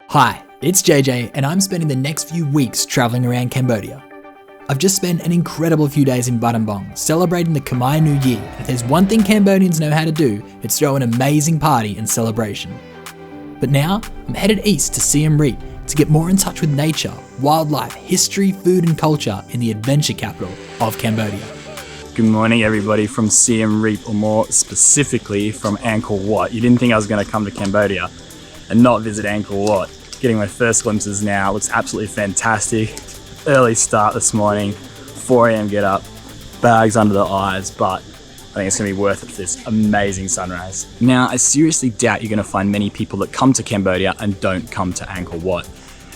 Hi, it's JJ and I'm spending the next few weeks traveling around Cambodia. I've just spent an incredible few days in Battambang celebrating the Khmer New Year, and if there's one thing Cambodians know how to do, it's throw an amazing party and celebration. But now, I'm headed east to Siem Reap to get more in touch with nature, wildlife, history, food and culture in the adventure capital of Cambodia. Good morning everybody from Siem Reap, or more specifically from Angkor Wat. You didn't think I was going to come to Cambodia and not visit Angkor Wat. Getting my first glimpses now, it looks absolutely fantastic. Early start this morning, 4 a.m. get up, bags under the eyes, but I think it's going to be worth it for this amazing sunrise. Now, I seriously doubt you're going to find many people that come to Cambodia and don't come to Angkor Wat.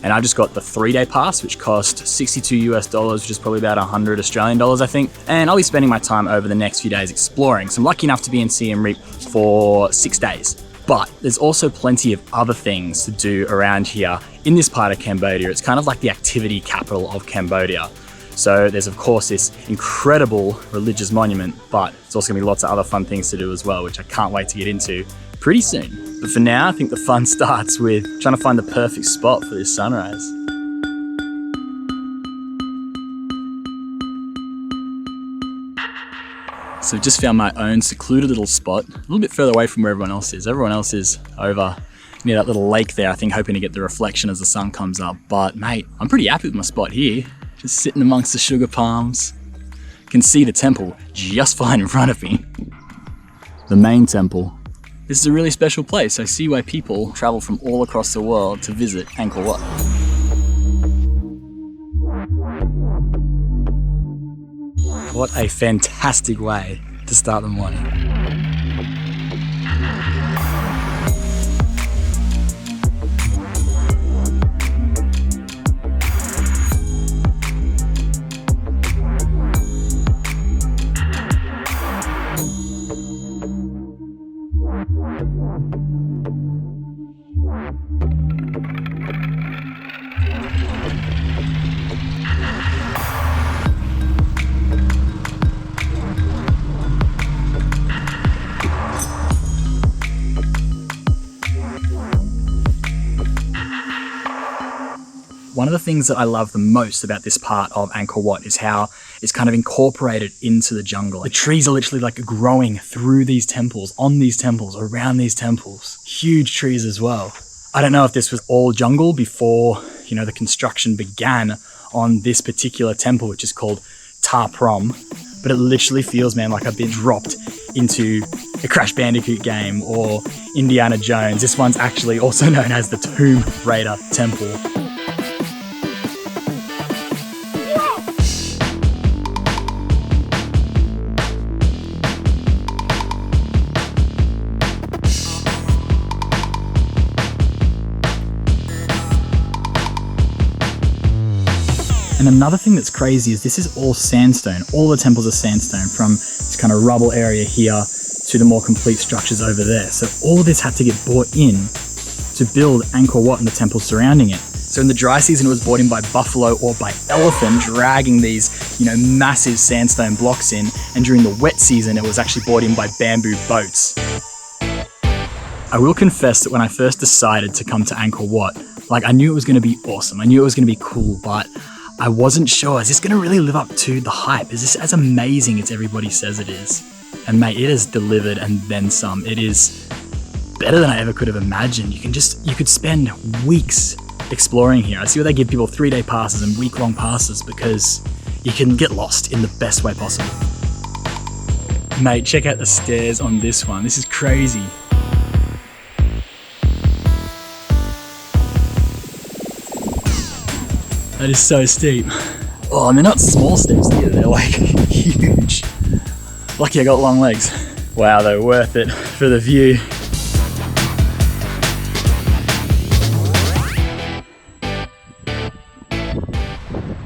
And I've just got the 3-day pass, which cost $62 which is probably about 100 Australian dollars, I think. And I'll be spending my time over the next few days exploring. So I'm lucky enough to be in Siem Reap for 6 days. But there's also plenty of other things to do around here in this part of Cambodia. It's kind of like the activity capital of Cambodia. So there's of course this incredible religious monument, but it's also gonna be lots of other fun things to do as well, which I can't wait to get into pretty soon. But for now, I think the fun starts with trying to find the perfect spot for this sunrise. So I've just found my own secluded little spot, a little bit further away from where everyone else is. Everyone else is over near that little lake there, I think hoping to get the reflection as the sun comes up. But mate, I'm pretty happy with my spot here. Just sitting amongst the sugar palms. Can see the temple just fine in front of me. The main temple. This is a really special place. I see why people travel from all across the world to visit Angkor Wat. What a fantastic way to start the morning. One of the things that I love the most about this part of Angkor Wat is how it's kind of incorporated into the jungle. The trees are literally like growing through these temples, on these temples, around these temples. Huge trees as well. I don't know if this was all jungle before, the construction began on this particular temple, which is called Ta Prohm, but it literally feels, man, like I've been dropped into a Crash Bandicoot game or Indiana Jones. This one's actually also known as the Tomb Raider Temple. And another thing that's crazy is this is all sandstone. All the temples are sandstone, from this kind of rubble area here to the more complete structures over there. So all this had to get brought in to build Angkor Wat and the temples surrounding it. So in the dry season, it was brought in by buffalo or by elephant, dragging these, massive sandstone blocks in. And during the wet season, it was actually brought in by bamboo boats. I will confess that when I first decided to come to Angkor Wat, I knew it was gonna be awesome. I knew it was gonna be cool, but I wasn't sure, is this gonna really live up to the hype? Is this as amazing as everybody says it is? And mate, it has delivered and then some. It is better than I ever could have imagined. You could spend weeks exploring here. I see why they give people 3-day passes and week-long passes, because you can get lost in the best way possible. Mate, check out the stairs on this one. This is crazy. That is so steep. Oh, and they're not small steps either, they're like huge. Lucky I got long legs. Wow, they're worth it for the view.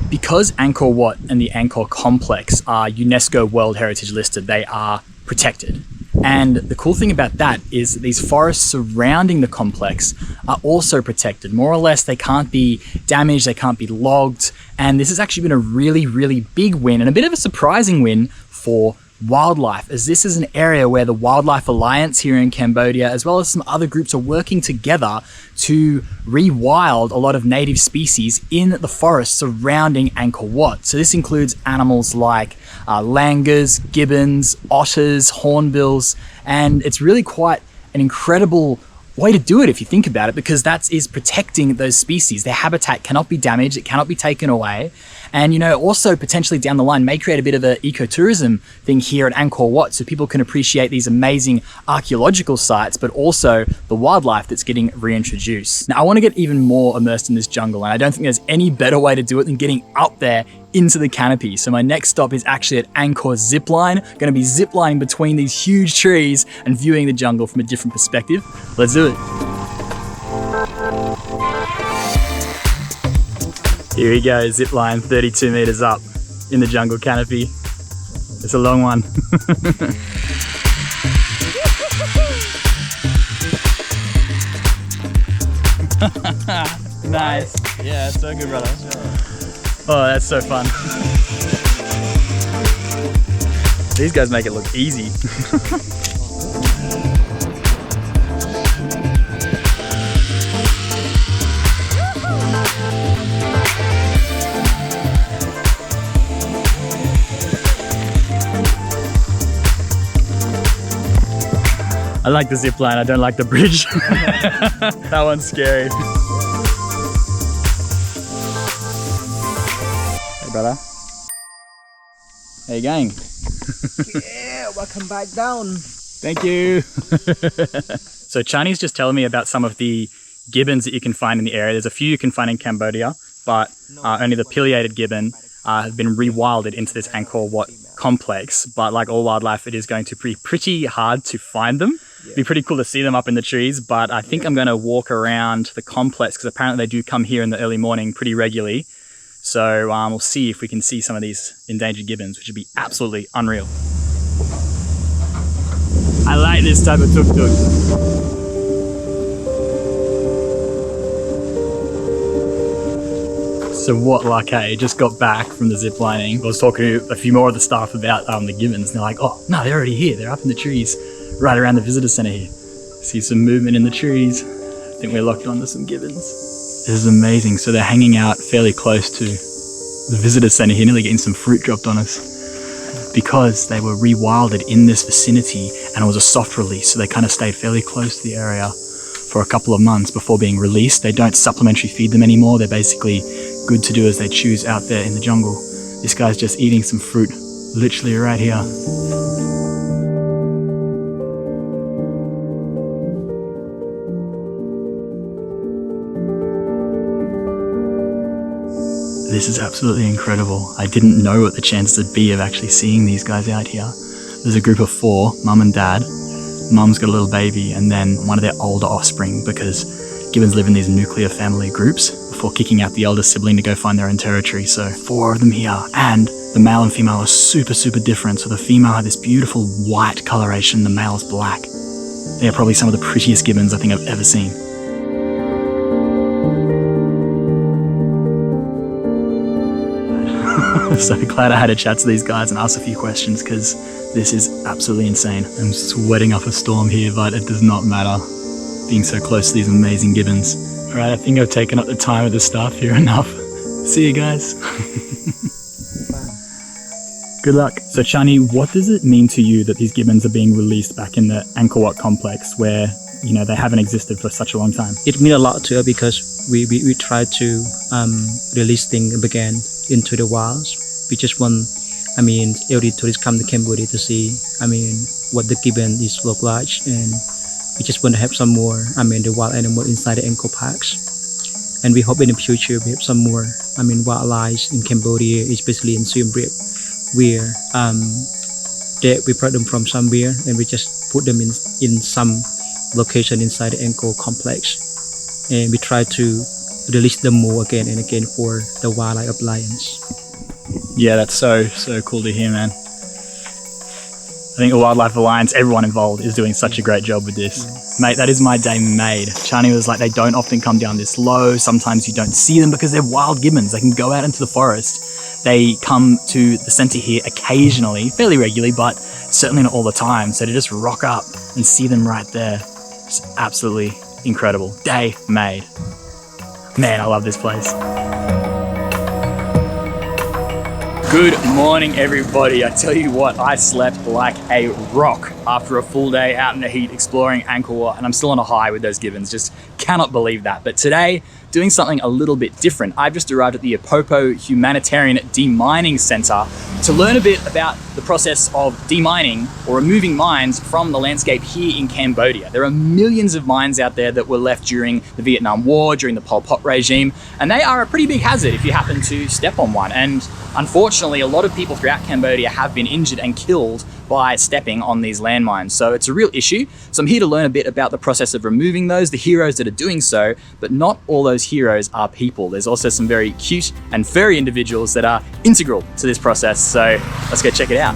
Because Angkor Wat and the Angkor complex are UNESCO World Heritage listed, they are protected. And the cool thing about that is that these forests surrounding the complex are also protected. More or less, they can't be damaged, they can't be logged. And this has actually been a really, really big win, and a bit of a surprising win for wildlife, as this is an area where the Wildlife Alliance here in Cambodia, as well as some other groups, are working together to rewild a lot of native species in the forest surrounding Angkor Wat. So this includes animals like langurs, gibbons, otters, hornbills, and it's really quite an incredible way to do it if you think about it, because that is protecting those species. Their habitat cannot be damaged, it cannot be taken away. And, you know, also potentially down the line may create a bit of an ecotourism thing here at Angkor Wat, so people can appreciate these amazing archaeological sites, but also the wildlife that's getting reintroduced. Now, I want to get even more immersed in this jungle, and I don't think there's any better way to do it than getting up there into the canopy. So my next stop is actually at Angkor Zipline. I'm going to be ziplining between these huge trees and viewing the jungle from a different perspective. Let's do it. Here we go, zipline 32 meters up in the jungle canopy. It's a long one. Nice. Yeah, it's so good, brother. Oh, that's so fun. These guys make it look easy. I like the zip line, I don't like the bridge. That one's scary. Hey brother. How you going? Yeah, welcome back down. Thank you. So Chani's just telling me about some of the gibbons that you can find in the area. There's a few you can find in Cambodia, but only the pileated gibbon have been rewilded into this Angkor Wat complex. But like all wildlife, it is going to be pretty hard to find them. It'd be pretty cool to see them up in the trees, but I think I'm going to walk around the complex because apparently they do come here in the early morning pretty regularly. So we'll see if we can see some of these endangered gibbons, which would be absolutely unreal. I like this type of tuk-tuk. So what luck, hey? Just got back from the zip lining. I was talking to a few more of the staff about the gibbons, and they're like, oh, no, they're already here. They're up in the trees right around the visitor center here. See some movement in the trees. I think we're locked onto some gibbons. This is amazing. So they're hanging out fairly close to the visitor center here, nearly getting some fruit dropped on us because they were rewilded in this vicinity and it was a soft release. So they kind of stayed fairly close to the area for a couple of months before being released. They don't supplementary feed them anymore. They're basically good to do as they choose out there in the jungle. This guy's just eating some fruit literally right here. This is absolutely incredible. I didn't know what the chances would be of actually seeing these guys out here. There's a group of 4, mum and dad. Mum's got a little baby and then one of their older offspring, because gibbons live in these nuclear family groups before kicking out the elder sibling to go find their own territory. So 4 of them here, and the male and female are super, super different. So the female had this beautiful white coloration, the male's black. They are probably some of the prettiest gibbons I think I've ever seen. So glad I had a chat to these guys and ask a few questions because this is absolutely insane. I'm sweating up a storm here, but it does not matter being so close to these amazing gibbons. All right, I think I've taken up the time with the staff here enough. See you guys. Good luck. So Chani, what does it mean to you that these gibbons are being released back in the Angkor Wat complex where, you know, they haven't existed for such a long time? It means a lot to us because we try to release things again into the wilds. We just want, every tourist come to Cambodia to see, what the gibbon is look like, and we just want to have some more, the wild animal inside the Angkor parks. And we hope in the future we have some more, wildlife in Cambodia, especially in Siem Reap, where we brought them from somewhere and we just put them in some location inside the Angkor complex, and we try to release them more again and again for the Wildlife Alliance. Yeah, that's so cool to hear, man. I think the Wildlife Alliance, everyone involved, is doing such a great job with this. Yes. Mate, that is my day made. Chani was like, they don't often come down this low. Sometimes you don't see them because they're wild gibbons. They can go out into the forest. they come to the center here occasionally, fairly regularly, but certainly not all the time. So to just rock up and see them right there, it's absolutely incredible. Day made. Man, I love this place. Good morning, everybody. I tell you what, I slept like a rock after a full day out in the heat exploring Angkor Wat, and I'm still on a high with those Gibbons. Just cannot believe that. But today, doing something a little bit different. I've just arrived at the APOPO Humanitarian Demining Center to learn a bit about the process of demining or removing mines from the landscape here in Cambodia. There are millions of mines out there that were left during the Vietnam War, during the Pol Pot regime, and they are a pretty big hazard if you happen to step on one. And unfortunately, a lot of people throughout Cambodia have been injured and killed by stepping on these landmines. So it's a real issue. So I'm here to learn a bit about the process of removing those, the heroes that are doing so, but not all those heroes are people. There's also some very cute and furry individuals that are integral to this process. So let's go check it out.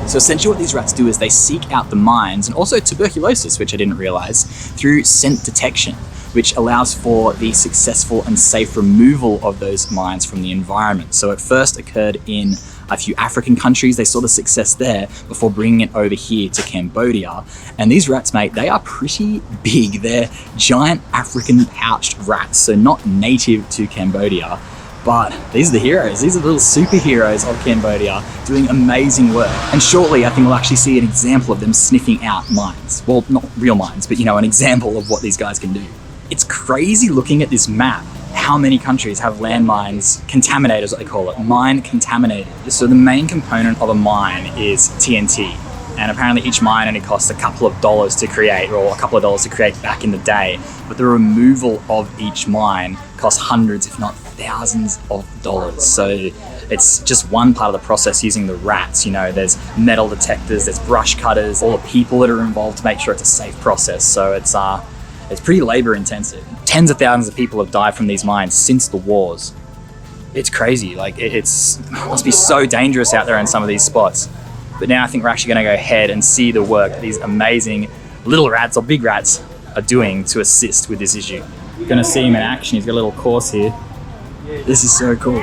So essentially what these rats do is they seek out the mines and also tuberculosis, which I didn't realize, through scent detection, which allows for the successful and safe removal of those mines from the environment. So it first occurred in a few African countries. They saw the success there before bringing it over here to Cambodia. And these rats, mate, they are pretty big. They're giant African pouched rats, so not native to Cambodia. But these are the heroes. These are the little superheroes of Cambodia doing amazing work. And shortly, I think we'll actually see an example of them sniffing out mines. Well, not real mines, but an example of what these guys can do. It's crazy looking at this map, how many countries have landmines contaminated, is what they call it, mine contaminated. So the main component of a mine is TNT. And apparently each mine only costs a couple of dollars to create, or a couple of dollars to create back in the day. But the removal of each mine costs hundreds, if not thousands of dollars. So it's just one part of the process using the rats. There's metal detectors, there's brush cutters, all the people that are involved to make sure it's a safe process. So it's pretty labor intensive. Tens of thousands of people have died from these mines since the wars. It's crazy. It must be so dangerous out there in some of these spots. But now I think we're actually going to go ahead and see the work that these amazing little rats or big rats are doing to assist with this issue. You're going to see him in action. He's got a little course here. This is so cool.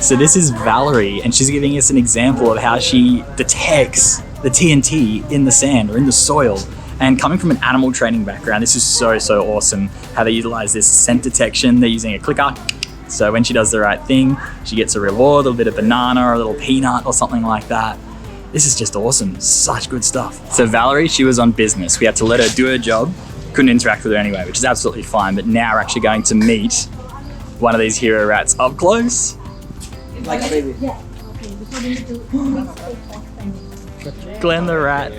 So this is Valerie, and she's giving us an example of how she detects the TNT in the sand or in the soil. And coming from an animal training background, this is so awesome how they utilize this scent detection. They're using a clicker. So when she does the right thing, she gets a reward, a little bit of banana or a little peanut or something like that. This is just awesome. Such good stuff. So Valerie, she was on business. We had to let her do her job. Couldn't interact with her anyway, which is absolutely fine. But now we're actually going to meet one of these hero rats up close. Like a baby. Yeah. Glenn the rat.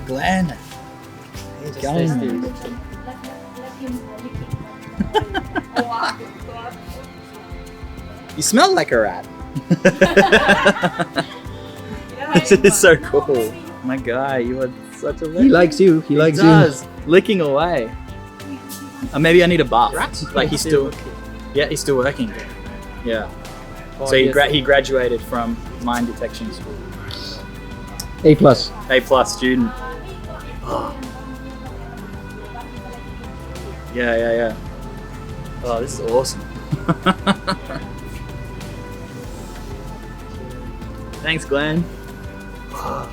Glenn. He's going. You smell like a rat. This is so cool. My guy, you are such a. He likes you. He likes you. Licking away. Maybe I need a bath. Like he's still. Yeah, he's still working. Yeah. So he graduated from mine detection school. A+. A+ student. Oh. Yeah. Oh, this is awesome. Thanks, Glenn. Oh,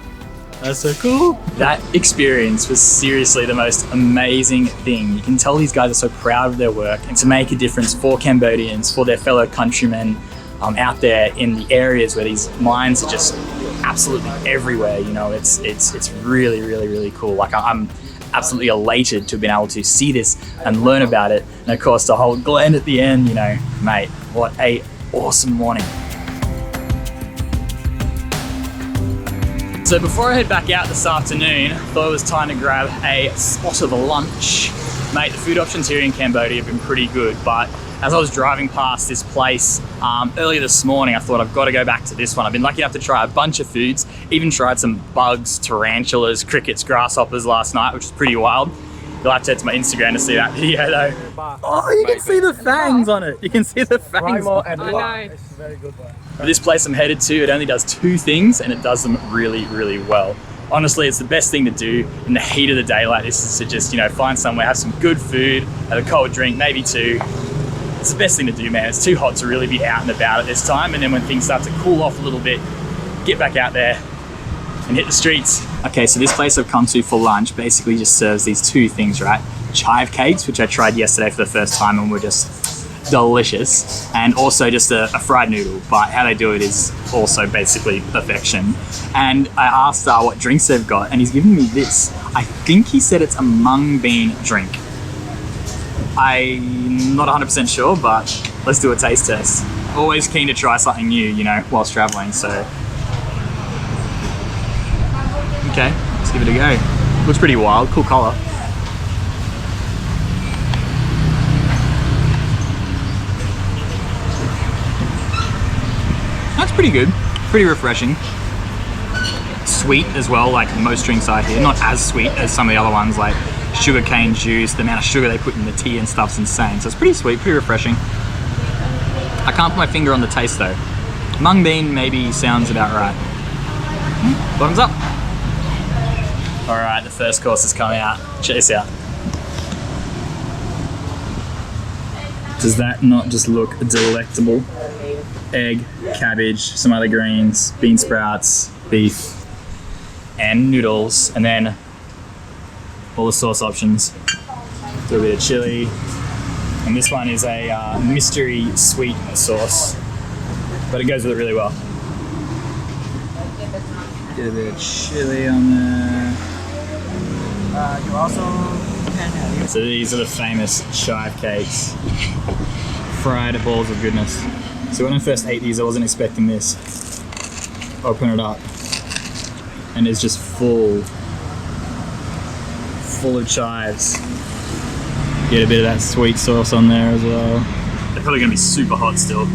that's so cool. That experience was seriously the most amazing thing. You can tell these guys are so proud of their work and to make a difference for Cambodians, for their fellow countrymen out there in the areas where these mines are just absolutely everywhere. It's really cool. I'm absolutely elated to have been able to see this and learn about it. And of course, to hold Glenn at the end, mate, what a awesome morning. So before I head back out this afternoon, I thought it was time to grab a spot of lunch. Mate, the food options here in Cambodia have been pretty good, but as I was driving past this place earlier this morning, I thought I've got to go back to this one. I've been lucky enough to try a bunch of foods, even tried some bugs, tarantulas, crickets, grasshoppers last night, which was pretty wild. You'll have to head to my Instagram to see that video though. Oh, you can see the fangs on it. You can see the fangs on it. It's a very good one. For this place I'm headed to, it only does 2 things and it does them really, really well. Honestly, it's the best thing to do in the heat of the day like this, is to just, you know, find somewhere, have some good food, have a cold drink, maybe 2. It's the best thing to do, man. It's too hot to really be out and about at this time, and then when things start to cool off a little bit, get back out there and hit the streets. Okay, so this place I've come to for lunch basically just serves these 2 things, right? Chive cakes, which I tried yesterday for the first time and were just delicious, and also just a fried noodle, but how they do it is also basically perfection. And I asked what drinks they've got, and he's giving me this. I think he said it's a mung bean drink. I'm not 100% sure, but let's do a taste test. Always keen to try something new, you know, whilst traveling, so. Okay, let's give it a go. Looks pretty wild, cool color. That's pretty good, pretty refreshing. Sweet as well, like most drinks are here. Not as sweet as some of the other ones, like sugarcane juice. The amount of sugar they put in the tea and stuff's insane. So it's pretty sweet, pretty refreshing. I can't put my finger on the taste though. Mung bean maybe sounds about right. Bottoms up. All right, the first course is coming out. Check this out. Does that not just look delectable? Egg, cabbage, some other greens, bean sprouts, beef, and noodles, and then all the sauce options. Do a bit of chili, and this one is a mystery sweet sauce, but it goes with it really well. Get a bit of chili on there. You also can have. So these are the famous chive cakes, fried balls of goodness. So when I first ate these, I wasn't expecting this. Open it up, and it's just full of chives. Get a bit of that sweet sauce on there as well. They're probably gonna be super hot still.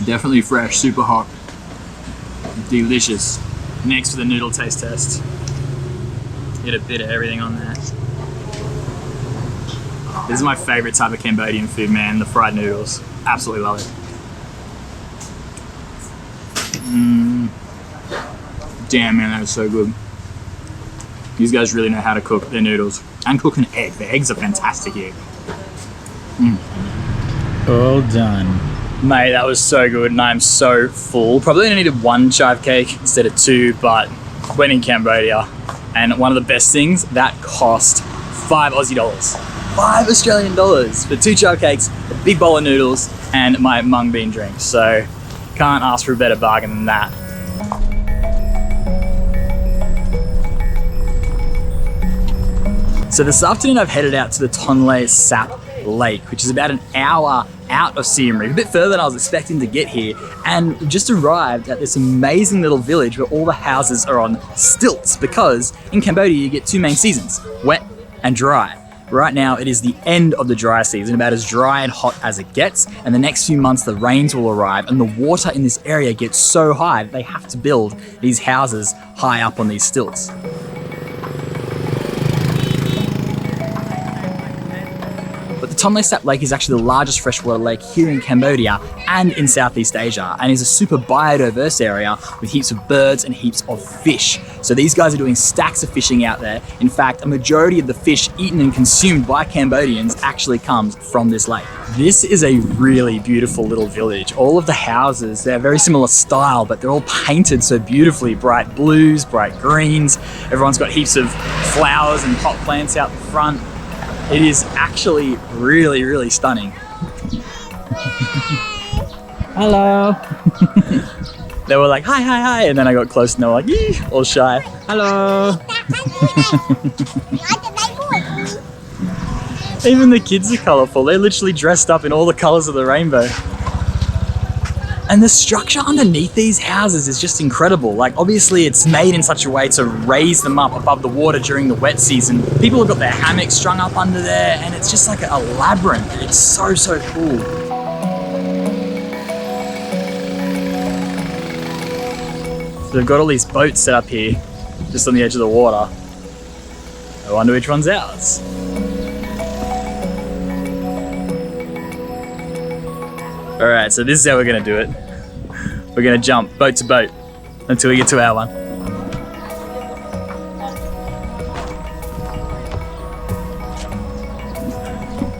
Definitely fresh, super hot, delicious. Next for the noodle taste test. Get a bit of everything on there. This is my favorite type of Cambodian food, man, the fried noodles. Absolutely love it. Damn, man, that is so good. These guys really know how to cook their noodles and cook an egg. The eggs are fantastic here. All done. Mate, that was so good, and I'm so full. Probably only needed 1 chive cake instead of 2, but went in Cambodia, and one of the best things, that cost 5 Aussie dollars. 5 Australian dollars for 2 chive cakes, a big bowl of noodles, and my mung bean drink. So can't ask for a better bargain than that. So this afternoon I've headed out to the Tonle Sap Lake, which is about an hour out of Siem Reap, a bit further than I was expecting to get here, and we've just arrived at this amazing little village where all the houses are on stilts, because in Cambodia you get 2 main seasons, wet and dry. Right now it is the end of the dry season, about as dry and hot as it gets, and the next few months the rains will arrive and the water in this area gets so high that they have to build these houses high up on these stilts. But the Tonle Sap Lake is actually the largest freshwater lake here in Cambodia and in Southeast Asia, and is a super biodiverse area with heaps of birds and heaps of fish. So these guys are doing stacks of fishing out there. In fact, a majority of the fish eaten and consumed by Cambodians actually comes from this lake. This is a really beautiful little village. All of the houses, they're very similar style, but they're all painted so beautifully. Bright blues, bright greens. Everyone's got heaps of flowers and pot plants out the front. It is actually really, really stunning. Hello. They were like, hi, hi, hi. And then I got close and they were like, eee, all shy. Hello. Even the kids are colorful. They're literally dressed up in all the colors of the rainbow. And the structure underneath these houses is just incredible. Like, obviously it's made in such a way to raise them up above the water during the wet season. People have got their hammocks strung up under there, and it's just like a labyrinth. It's so, so cool. they've got all these boats set up here, just on the edge of the water. I wonder which one's ours. All right, so this is how we're gonna do it. We're gonna jump boat to boat until we get to our one.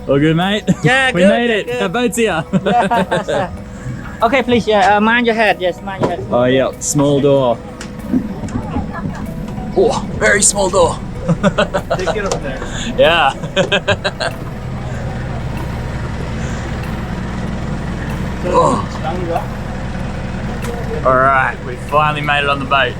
All good, mate? Yeah, we good, made it. good. Our boat's here. Okay, please, mind your head. Yes, mind your head. Oh, yeah, small door. Oh, very small door. Take it up there. Yeah. Oh. All right, we finally made it on the boat.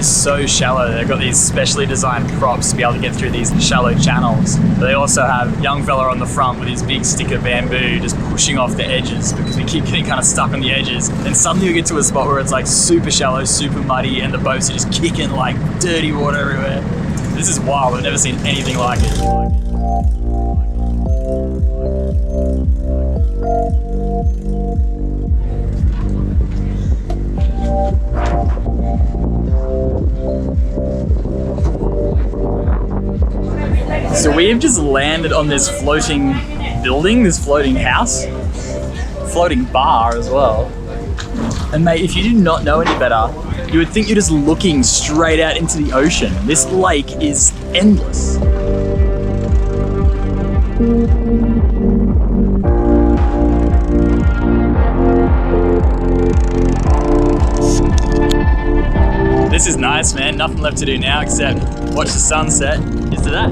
So shallow, they've got these specially designed props to be able to get through these shallow channels. But they also have a young fella on the front with his big stick of bamboo just pushing off the edges because we keep getting kind of stuck on the edges. And suddenly we get to a spot where it's like super shallow, super muddy, and the boats are just kicking like dirty water everywhere. This is wild, I've never seen anything like it. So we have just landed on this floating building, this floating house, floating bar as well. And mate, if you do not know any better, you would think you're just looking straight out into the ocean. This lake is endless. This is nice, man. Nothing left to do now except watch the sunset. Here's to that.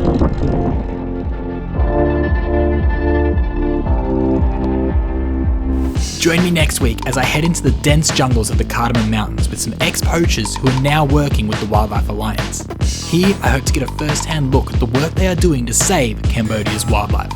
Join me next week as I head into the dense jungles of the Cardamom Mountains with some ex-poachers who are now working with the Wildlife Alliance. Here, I hope to get a first-hand look at the work they are doing to save Cambodia's wildlife.